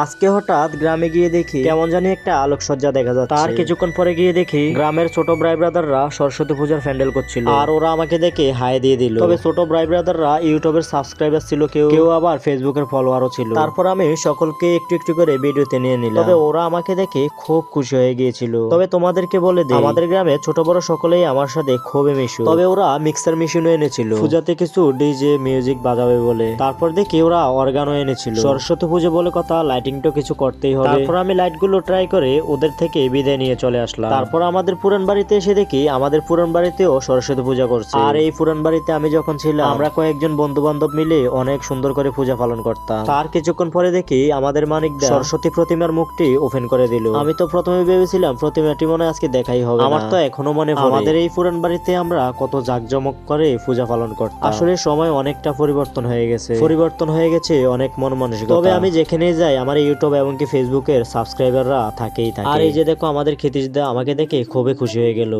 আজকে হঠাৎ গ্রামে গিয়ে দেখি কেমন জানি একটা আলোকসজ্জা দেখা যাচ্ছে। তার কিছুক্ষণ পরে গিয়ে দেখি গ্রামের ছোট ভাই ব্রাদাররা সরস্বতী পূজার প্যান্ডেল করছিল, আর ওরা আমাকে দেখে হাই দিয়ে দিল। তবে ছোট ভাই ব্রাদাররা ইউটিউবের সাবস্ক্রাইবার ছিল, কেউ কেউ আবার ফেসবুকের ফলোয়ারও ছিল। তারপর আমি সকলকে একটু একটু করে ভিডিওতে নিয়ে নিলাম। তবে ওরা আমাকে দেখে খুব খুশি হয়ে গিয়েছিল। তবে তোমাদেরকে বলে দিই, আমাদের গ্রামে ছোট বড় সকলেই আমার সাথে খুবই মিশু। তবে ওরা মিক্সার মেশিনও এনেছিল পূজাতে কিছু ডিজে মিউজিক বাজাবে বলে। তারপর দেখি ওরা অর্গানও এনেছিল। সরস্বতী পুজো বলে কথা, লাইটিংটা কিছু করতেই হবে। তারপর আমি লাইট গুলো ট্রাই করে ওদের থেকে বিদায় নিয়ে চলে আসলাম। তারপর আমাদের পুরান বাড়িতে এসে দেখি আমাদের পুরান বাড়িতেও সরস্বতী পূজা করছে। আর এই পুরান বাড়িতে আমি যখন ছিলাম, আমরা কয়েকজন বন্ধু বান্ধব মিলে অনেক সুন্দর করে পূজা পালন করতাম। তার কিছুক্ষণ পরে দেখি আমাদের মানিকদা সরস্বতী প্রতিমার মুখটি ওপেন করে দিল। আমি তো প্রথমে ভেবেছিলাম প্রতিমাটি মনে হয় আজকে দেখাই হবে। আমার তো এখনো মনে পড়ে আমাদের এই পুরান বাড়িতে আমরা কত জাঁকজমক করে পূজা পালন করতাম। আসলে সময় অনেকটা পরিবর্তন হয়ে গেছে অনেক মন মানসিকতা। তবে আমি যেখানেই যাই আমার ইউটিউব এবং কি ফেসবুকের সাবস্ক্রাইবাররা থাকেই থাকে। আর এই যে দেখো আমাদের ক্ষিতিশদা আমাকে দেখে খুবই খুশি হয়ে গেল।